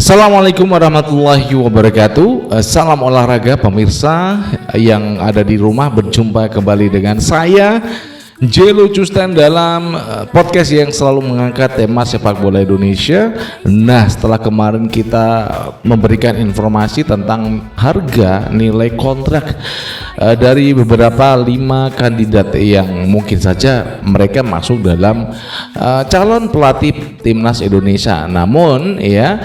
Assalamualaikum warahmatullahi wabarakatuh. Salam olahraga pemirsa yang ada di rumah, berjumpa kembali dengan saya Jelo Custan dalam podcast yang selalu mengangkat tema sepak bola Indonesia. Nah, setelah kemarin kita memberikan informasi tentang harga nilai kontrak dari beberapa 5 kandidat yang mungkin saja mereka masuk dalam calon pelatih timnas Indonesia. Namun ya,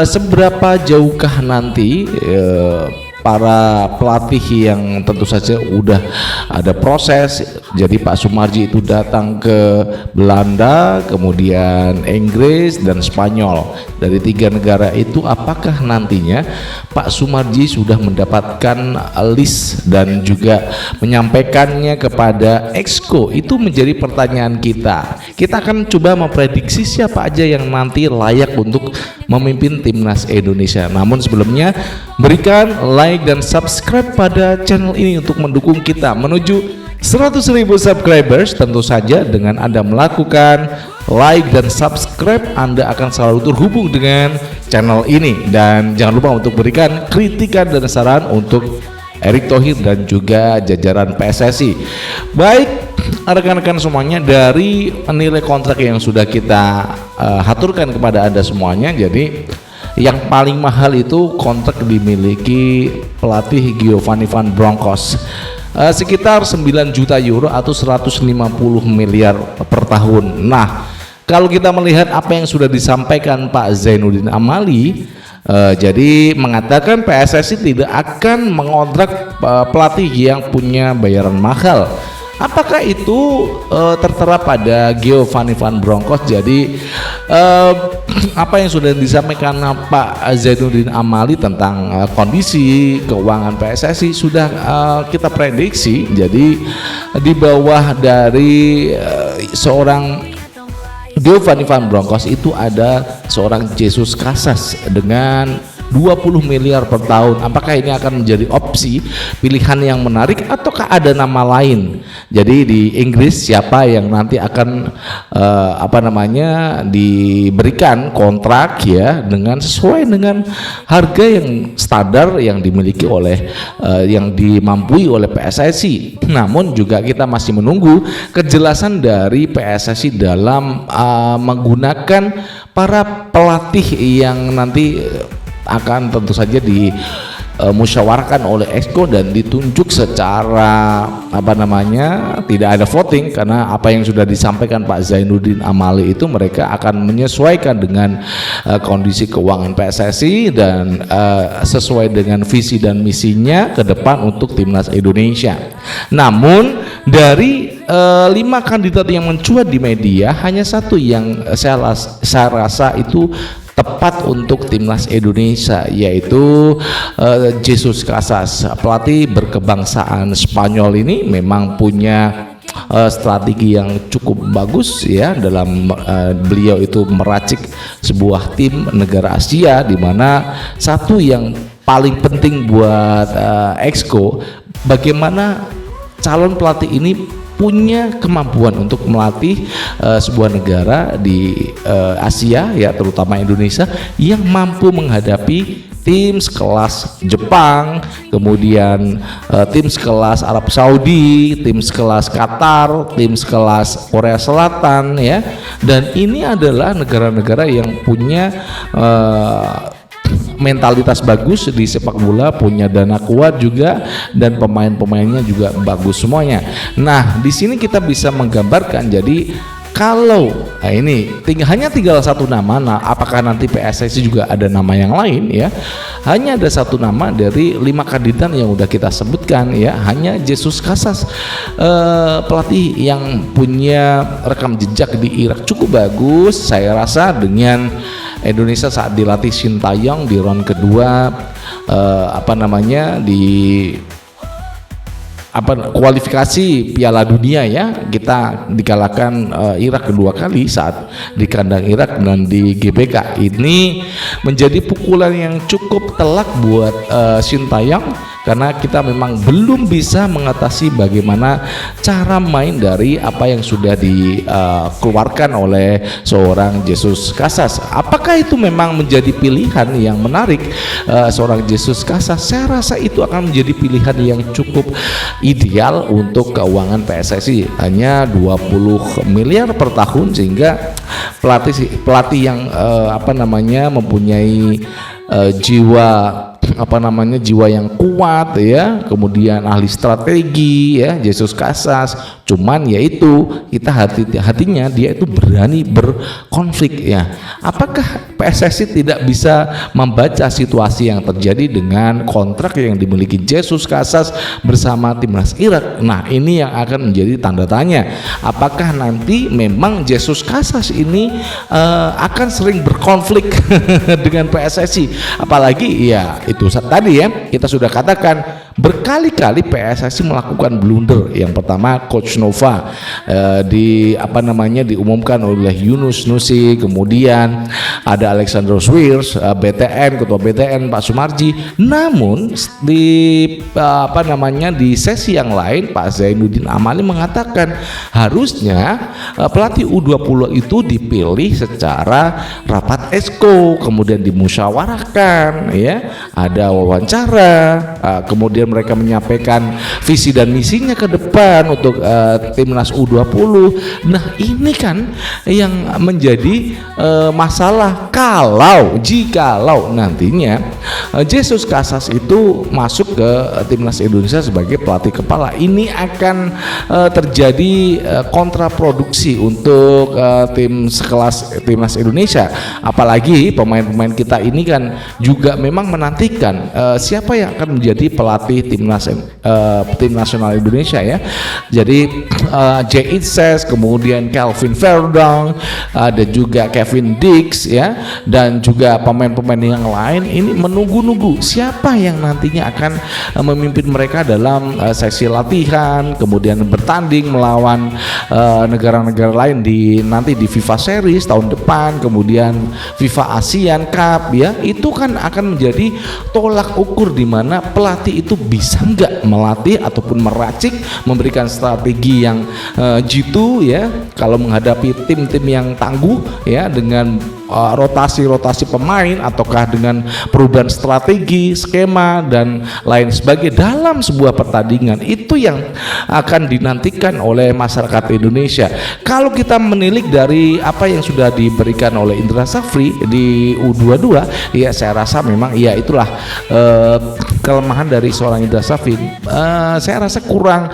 seberapa jauhkah nanti para pelatih yang tentu saja udah ada proses. Jadi Pak Sumarji itu datang ke Belanda, kemudian Inggris dan Spanyol. Dari 3 negara itu, apakah nantinya Pak Sumarji sudah mendapatkan list dan juga menyampaikannya kepada Exco? Itu menjadi pertanyaan kita. Kita akan coba memprediksi siapa aja yang nanti layak untuk memimpin timnas Indonesia. Namun sebelumnya, berikan like dan subscribe pada channel ini untuk mendukung kita menuju 100.000 subscribers. Tentu saja dengan Anda melakukan like dan subscribe, Anda akan selalu terhubung dengan channel ini. Dan jangan lupa untuk berikan kritikan dan saran untuk Erick Thohir dan juga jajaran PSSI. Baik, rekan-rekan semuanya, dari nilai kontrak yang sudah kita haturkan kepada Anda semuanya, jadi yang paling mahal itu kontrak dimiliki pelatih Giovanni Van Bronckhorst, sekitar 9 juta euro atau 150 miliar per tahun. Nah, kalau kita melihat apa yang sudah disampaikan Pak Zainuddin Amali, jadi mengatakan PSSI tidak akan mengontrak pelatih yang punya bayaran mahal. Apakah itu tertera pada Giovanni Van Bronckhorst? Jadi apa yang sudah disampaikan Pak Zainuddin Amali tentang kondisi keuangan PSSI sudah kita prediksi. Jadi di bawah dari seorang Giovanni Van Bronckhorst itu ada seorang Jesus Casas dengan 20 miliar per tahun. Apakah ini akan menjadi opsi pilihan yang menarik ataukah ada nama lain? Jadi di Inggris siapa yang nanti akan diberikan kontrak ya dengan sesuai dengan harga yang standar yang dimiliki oleh yang dimampui oleh PSSI. Namun juga kita masih menunggu kejelasan dari PSSI dalam menggunakan para pelatih yang nanti akan tentu saja dimusyawarahkan oleh Exco dan ditunjuk secara tidak ada voting, karena apa yang sudah disampaikan Pak Zainuddin Amali itu mereka akan menyesuaikan dengan kondisi keuangan PSSI dan sesuai dengan visi dan misinya ke depan untuk timnas Indonesia. Namun dari 5 kandidat yang mencuat di media, hanya satu yang saya rasa itu tepat untuk timnas Indonesia, yaitu Jesus Casas. Pelatih berkebangsaan Spanyol ini memang punya strategi yang cukup bagus ya dalam beliau itu meracik sebuah tim negara Asia, di mana satu yang paling penting buat Exco, bagaimana calon pelatih ini punya kemampuan untuk melatih sebuah negara di Asia ya, terutama Indonesia, yang mampu menghadapi tim sekelas Jepang, kemudian tim sekelas Arab Saudi, tim sekelas Qatar, tim sekelas Korea Selatan ya. Dan ini adalah negara-negara yang punya mentalitas bagus di sepak bola, punya dana kuat juga, dan pemain-pemainnya juga bagus semuanya. Nah, di sini kita bisa menggambarkan, jadi kalau hanya tinggal satu nama. Nah, apakah nanti PSSI juga ada nama yang lain ya? Hanya ada satu nama dari 5 kandidat yang udah kita sebutkan ya, hanya Jesus Casas, pelatih yang punya rekam jejak di Irak cukup bagus. Saya rasa dengan Indonesia saat dilatih Sintayong di round kedua kualifikasi Piala Dunia ya, kita dikalahkan Irak kedua kali saat di kandang Irak dan di GBK. Ini menjadi pukulan yang cukup telak buat Sintayong, karena kita memang belum bisa mengatasi bagaimana cara main dari apa yang sudah dikeluarkan oleh seorang Jesus Casas. Apakah itu memang menjadi pilihan yang menarik seorang Jesus Casas? Saya rasa itu akan menjadi pilihan yang cukup ideal untuk keuangan PSSI, hanya 20 miliar per tahun, sehingga pelatih yang mempunyai jiwa yang kuat ya, kemudian ahli strategi ya, Jesus Casas. Cuman yaitu kita hatinya dia itu berani berkonflik ya. Apakah PSSI tidak bisa membaca situasi yang terjadi dengan kontrak yang dimiliki Jesus Casas bersama timnas Irak? Nah, ini yang akan menjadi tanda tanya. Apakah nanti memang Jesus Casas ini akan sering berkonflik dengan PSSI? Apalagi ya itu tadi ya, kita sudah katakan berkali-kali PSSI melakukan blunder. Yang pertama, Coach Nova diumumkan oleh Yunus Nusi, kemudian ada Alexander Swiers, ketua BTN Pak Sumarji. Namun di sesi yang lain Pak Zainuddin Amali mengatakan harusnya pelatih U20 itu dipilih secara rapat esko, kemudian dimusyawarahkan ya, ada wawancara, kemudian mereka menyampaikan visi dan misinya ke depan untuk timnas U20. Nah, ini kan yang menjadi masalah jikalau nantinya Jesus Casas itu masuk ke timnas Indonesia sebagai pelatih kepala. Ini akan terjadi kontraproduksi untuk tim sekelas timnas Indonesia. Apalagi pemain-pemain kita ini kan juga memang menantikan siapa yang akan menjadi pelatih tim nasional Indonesia ya. Jadi Jay Itzes, kemudian Calvin Verdong, ada juga Kevin Dix ya, dan juga pemain-pemain yang lain ini menunggu-nunggu siapa yang nantinya akan memimpin mereka dalam sesi latihan, kemudian bertanding melawan negara-negara lain nanti di FIFA Series tahun depan, kemudian FIFA ASEAN Cup ya. Itu kan akan menjadi tolak ukur di mana pelatih itu bisa nggak melatih ataupun meracik, memberikan strategi yang jitu ya, kalau menghadapi tim-tim yang tangguh ya, dengan rotasi pemain ataukah dengan perubahan strategi, skema dan lain sebagainya dalam sebuah pertandingan. Itu yang akan dinantikan oleh masyarakat Indonesia. Kalau kita menilik dari apa yang sudah diberikan oleh Indra Safri di U22 ya, saya rasa memang ya itulah kelemahan dari seorang Indra Safri. Saya rasa kurang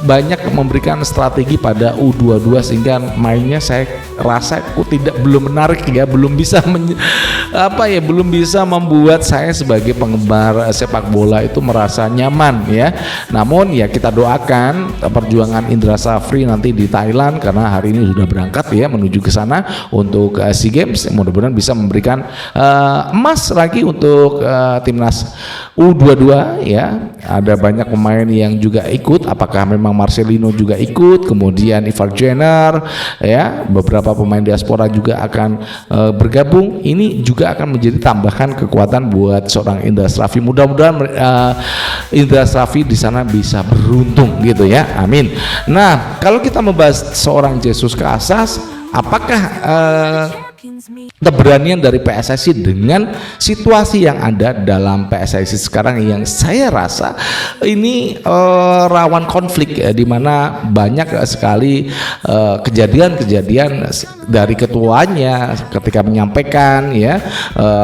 banyak memberikan strategi pada U22 sehingga mainnya saya rasa belum menarik ya, belum bisa membuat saya sebagai penggemar sepak bola itu merasa nyaman ya. Namun ya kita doakan perjuangan Indra Safri nanti di Thailand, karena hari ini sudah berangkat ya menuju ke sana untuk SEA Games. Mudah-mudahan bisa memberikan emas lagi untuk timnas U22 ya. Ada banyak pemain yang juga ikut, apakah memang Marcelino juga ikut, kemudian Ivar Jenner ya, beberapa pemain diaspora juga akan bergabung. Ini juga akan menjadi tambahan kekuatan buat seorang Indra Safri. Mudah-mudahan Indra Safri di sana bisa beruntung gitu ya, amin. Nah, kalau kita membahas seorang Jesus Casas, apakah keberanian dari PSSI dengan situasi yang ada dalam PSSI sekarang yang saya rasa ini rawan konflik ya, di mana banyak sekali kejadian-kejadian dari ketuanya ketika menyampaikan ya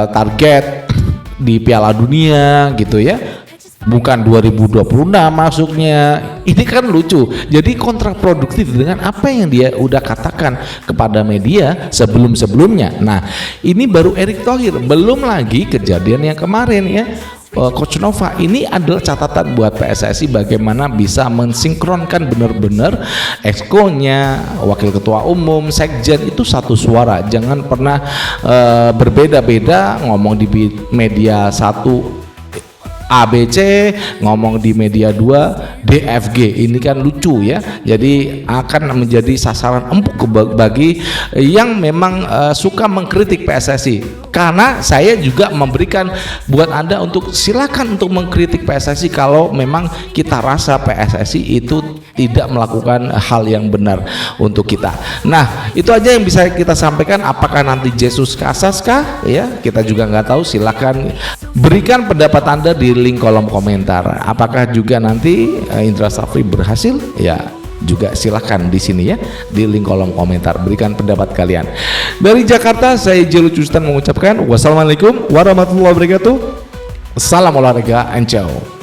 target di Piala Dunia gitu ya, bukan 2026 masuknya. Ini kan lucu, jadi kontraproduktif dengan apa yang dia udah katakan kepada media sebelum-sebelumnya. Nah, ini baru Erick Thohir, belum lagi kejadian yang kemarin ya, Coach Nova. Ini adalah catatan buat PSSI bagaimana bisa mensinkronkan benar-benar exco-nya, wakil ketua umum, sekjen itu satu suara. Jangan pernah berbeda-beda ngomong di media satu ABC, ngomong di media 2 DFG. Ini kan lucu ya. Jadi akan menjadi sasaran empuk bagi yang memang suka mengkritik PSSI. Karena saya juga memberikan buat Anda untuk silakan untuk mengkritik PSSI kalau memang kita rasa PSSI itu tidak melakukan hal yang benar untuk kita. Nah, itu aja yang bisa kita sampaikan. Apakah nanti Jesus Casas kah? Ya, kita juga nggak tahu. Silakan berikan pendapat Anda di link kolom komentar. Apakah juga nanti Indra Safri berhasil? Ya, juga silakan di sini ya, di link kolom komentar, berikan pendapat kalian. Dari Jakarta, saya Jelo Justan mengucapkan wassalamualaikum warahmatullahi wabarakatuh. Salam olahraga and ciao.